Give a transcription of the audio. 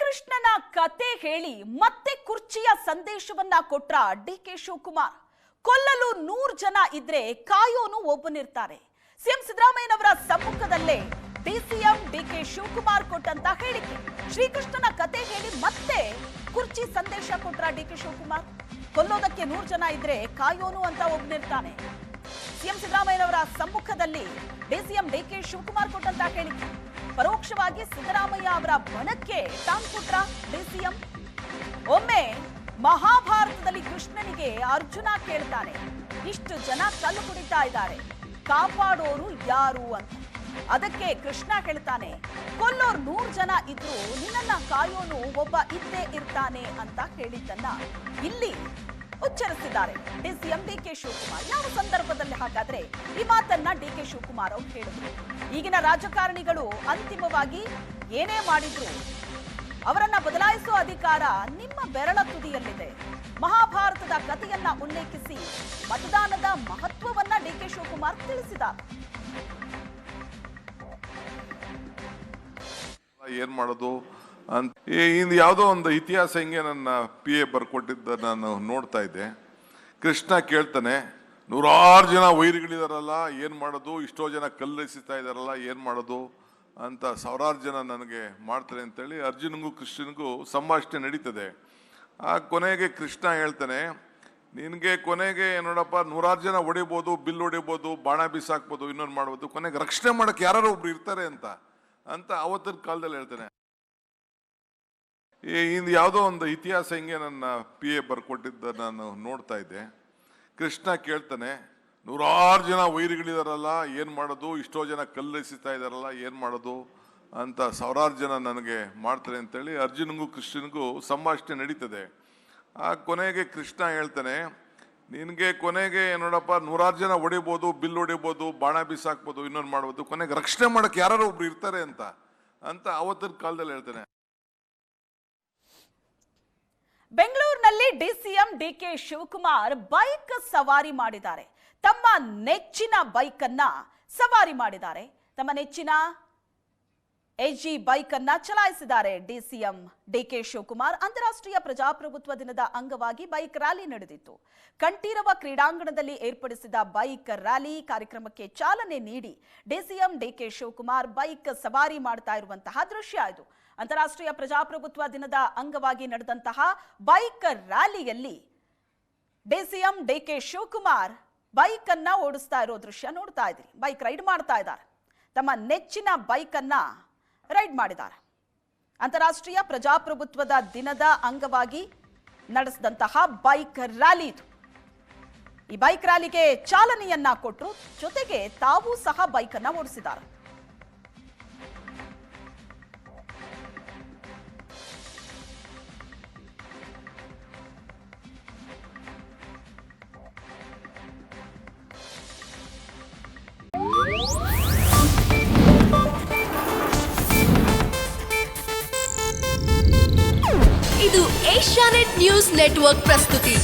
ಶ್ರೀಕೃಷ್ಣನ ಕತೆ ಹೇಳಿ ಮತ್ತೆ ಕುರ್ಚಿಯ ಸಂದೇಶವನ್ನ ಕೊಟ್ರ ಡಿಕೆ ಶಿವಕುಮಾರ್. ಕೊಲ್ಲಲು 100 ಜನ ಇದ್ರೆ ಕಾಯೋನು ಒಬ್ಬನಿರ್ತಾರೆ. ಸಿಎಂ ಸಿದ್ದರಾಮಯ್ಯನವರ ಸಮ್ಮುಖದಲ್ಲೇ ಡಿಸಿಎಂ ಡಿಕೆ ಶಿವಕುಮಾರ್ ಕೊಟ್ಟಂತ ಹೇಳಿಕೆ. ಶ್ರೀಕೃಷ್ಣನ ಕತೆ ಹೇಳಿ ಮತ್ತೆ ಕುರ್ಚಿ ಸಂದೇಶ ಕೊಟ್ರ ಡಿಕೆ ಶಿವಕುಮಾರ್. ಕೊಲ್ಲೋದಕ್ಕೆ 100 ಜನ ಇದ್ರೆ ಕಾಯೋನು ಅಂತ ಒಬ್ಬನಿರ್ತಾನೆ. ಸಿಎಂ ಸಿದ್ದರಾಮಯ್ಯನವರ ಸಮ್ಮುಖದಲ್ಲಿ ಡಿಸಿಎಂ ಡಿಕೆ ಶಿವಕುಮಾರ್ ಕೊಟ್ಟಂತ ಹೇಳಿಕೆ. ಪರೋಕ್ಷವಾಗಿ ಸಿದ್ದರಾಮಯ್ಯ ಅವರ ಬಣಕ್ಕೆ ಟಾಂಗ್ ಕೊಟ್ರ ಡಿಸಿಎಂ. ಒಮ್ಮೆ ಮಹಾಭಾರತದಲ್ಲಿ ಕೃಷ್ಣನಿಗೆ ಅರ್ಜುನ ಕೇಳ್ತಾನೆ, ಇಷ್ಟು ಜನ ಕಲ್ಲು ಕುಡಿತಾ ಇದ್ದಾರೆ, ಕಾಪಾಡೋರು ಯಾರು ಅಂತ. ಅದಕ್ಕೆ ಕೃಷ್ಣ ಹೇಳ್ತಾನೆ, ಕೊಲ್ಲೋರ್ 100 ಜನ ಇದ್ರು ನಿನ್ನನ್ನ ಕಾಯೋನು ಒಬ್ಬ ಇದ್ದೇ ಇರ್ತಾನೆ ಅಂತ ಹೇಳಿದ್ದನ್ನ ಇಲ್ಲಿ ಉಚ್ಚರಿಸಿದ್ದಾರೆ ಡಿಸಿಎಂ ಡಿಕೆ ಶಿವಕುಮಾರ್. ಯಾವ ಸಂದರ್ಭದಲ್ಲಿ ಹಾಗಾದ್ರೆ ಈ ಮಾತನ್ನ ಡಿಕೆ ಶಿವಕುಮಾರ್ ಅವರು ಹೇಳಿದ್ರು? ಈಗಿನ ರಾಜಕಾರಣಿಗಳು ಅಂತಿಮವಾಗಿ ಏನೇ ಮಾಡಿದ್ರು ಅವರನ್ನ ಬದಲಾಯಿಸುವ ಅಧಿಕಾರ ನಿಮ್ಮ ಬೆರಳ ತುದಿಯಲ್ಲಿದೆ. ಮಹಾಭಾರತದ ಕಥೆಯನ್ನ ಉಲ್ಲೇಖಿಸಿ ಮತದಾನದ ಮಹತ್ವವನ್ನ ಡಿಕೆ ಶಿವಕುಮಾರ್ ತಿಳಿಸಿದ್ದಾರೆ. ಏನ್ ಮಾಡೋದು ಅಂತ ಇಂದು ಯಾವುದೋ ಒಂದು ಇತಿಹಾಸ ಹಿಂಗೆ ನನ್ನ PA ಬರ್ಕೊಟ್ಟಿದ್ದ ನಾನು ನೋಡ್ತಾ ಇದ್ದೆ. ಕೃಷ್ಣ ಕೇಳ್ತಾನೆ, 100 ಜನ ವೈರಿಗಳಿದಾರಲ್ಲ ಏನ್ ಮಾಡೋದು, ಇಷ್ಟೋ ಜನ ಕಲ್ಲೆಸಿತಾ ಇದಾರಲ್ಲ ಏನ್ ಮಾಡೋದು ಅಂತ 1000 ಜನ ನನಗೆ ಮಾಡ್ತಾರೆ ಅಂತೇಳಿ ಅರ್ಜುನ್ಗೂ ಕೃಷ್ಣನಿಗೂ ಸಂಭಾಷಣೆ ನಡೀತದೆ. ಆ ಕೊನೆಗೆ ಕೃಷ್ಣ ಹೇಳ್ತಾನೆ, ನಿನಗೆ ಕೊನೆಗೆ ನೋಡಪ್ಪ 100 ಜನ ಹೊಡಿಬೋದು, ಬಿಲ್ ಹೊಡಿಬೋದು, ಬಾಣ ಬಿಸಾಕ್ಬೋದು, ಇನ್ನೊಂದು ಮಾಡ್ಬೋದು, ಕೊನೆಗೆ ರಕ್ಷಣೆ ಮಾಡಕ್ಕೆ ಯಾರು ಒಬ್ರು ಇರ್ತಾರೆ ಅಂತ ಅವತ್ತಿನ ಕಾಲದಲ್ಲಿ ಹೇಳ್ತಾನೆ. ಇಂದು ಯಾವುದೋ ಒಂದು ಇತಿಹಾಸ ಹಿಂಗೆ ನನ್ನ PA ಬರ್ಕೊಟ್ಟಿದ್ದ ನಾನು ನೋಡ್ತಾ ಇದ್ದೆ. ಕೃಷ್ಣ ಕೇಳ್ತಾನೆ, 100 ಜನ ವೈರಿಗಳಿದಾರಲ್ಲ ಏನ್ ಮಾಡೋದು, ಇಷ್ಟೋ ಜನ ಕಲ್ಲೆಸಿತಾ ಇದಾರಲ್ಲ ಏನ್ ಮಾಡೋದು ಅಂತ 1000 ಜನ ನನಗೆ ಮಾಡ್ತಾರೆ ಅಂತೇಳಿ ಅರ್ಜುನ್ಗೂ ಕೃಷ್ಣನಿಗೂ ಸಂಭಾಷಣೆ ನಡೀತದೆ. ಆ ಕೊನೆಗೆ ಕೃಷ್ಣ ಹೇಳ್ತಾನೆ, ನಿನಗೆ ಕೊನೆಗೆ ನೋಡಪ್ಪ 100 ಜನ ಹೊಡಿಬೋದು, ಬಿಲ್ ಹೊಡಿಬೋದು, ಬಾಣ ಬಿಸಾಕ್ಬೋದು, ಇನ್ನೊಂದು ಮಾಡ್ಬೋದು, ಕೊನೆಗೆ ರಕ್ಷಣೆ ಮಾಡಕ್ಕೆ ಯಾರು ಒಬ್ರು ಇರ್ತಾರೆ ಅಂತ ಅವತ್ತಿನ ಕಾಲದಲ್ಲಿ ಹೇಳ್ತಾನೆ. ಬೆಂಗಳೂರಿನಲ್ಲಿ ಡಿಸಿಎಂ ಡಿಕೆ ಶಿವಕುಮಾರ್ ಬೈಕ್ ಸವಾರಿ ಮಾಡಿದ್ದಾರೆ. ತಮ್ಮ ನೆಚ್ಚಿನ ಬೈಕ್ ಅನ್ನ ಸವಾರಿ ಮಾಡಿದ್ದಾರೆ. ತಮ್ಮ ನೆಚ್ಚಿನ AG ಬೈಕ್ ಅನ್ನ ಚಲಾಯಿಸಿದ್ದಾರೆ ಡಿಸಿಎಂ ಡಿಕೆ ಶಿವಕುಮಾರ್. ಅಂತಾರಾಷ್ಟ್ರೀಯ ಪ್ರಜಾಪ್ರಭುತ್ವ ದಿನದ ಅಂಗವಾಗಿ ಬೈಕ್ ರ್ಯಾಲಿ ನಡೆದಿತ್ತು. ಕಂಠೀರವ ಕ್ರೀಡಾಂಗಣದಲ್ಲಿ ಏರ್ಪಡಿಸಿದ ಬೈಕ್ ರ್ಯಾಲಿ ಕಾರ್ಯಕ್ರಮಕ್ಕೆ ಚಾಲನೆ ನೀಡಿ ಡಿಸಿಎಂ ಡಿಕೆ ಶಿವಕುಮಾರ್ ಬೈಕ್ ಸವಾರಿ ಮಾಡ್ತಾ ಇರುವಂತಹ ದೃಶ್ಯ ಇದು. ಅಂತಾರಾಷ್ಟ್ರೀಯ ಪ್ರಜಾಪ್ರಭುತ್ವ ದಿನದ ಅಂಗವಾಗಿ ನಡೆದಂತಹ ಬೈಕ್ ರ್ಯಾಲಿಯಲ್ಲಿ ಡಿಸಿಎಂ ಡಿಕೆ ಶಿವಕುಮಾರ್ ಬೈಕ್ ಅನ್ನ ಓಡಿಸ್ತಾ ಇರೋ ದೃಶ್ಯ ನೋಡ್ತಾ ಇದ್ದೀರಿ. ಬೈಕ್ ರೈಡ್ ಮಾಡ್ತಾ ಇದ್ದಾರೆ. ತಮ್ಮ ನೆಚ್ಚಿನ ಬೈಕ್ ಅನ್ನ ರೈಡ್ ಮಾಡಿದ್ದಾರೆ. ಅಂತಾರಾಷ್ಟ್ರೀಯ ಪ್ರಜಾಪ್ರಭುತ್ವದ ದಿನದ ಅಂಗವಾಗಿ ನಡೆಸಿದಂತಹ ಬೈಕ್ ರ್ಯಾಲಿ ಇದು. ಈ ಬೈಕ್ ರ್ಯಾಲಿಗೆ ಚಾಲನೆಯನ್ನ ಕೊಟ್ಟರು, ಜೊತೆಗೆ ತಾವು ಸಹ ಬೈಕ್ ಅನ್ನ ಓಡಿಸಿದ್ದಾರೆ. ಇದು ಏಷ್ಯಾನೆಟ್ ನ್ಯೂಸ್ ನೆಟ್ವರ್ಕ್ ಪ್ರಸ್ತುತಿ.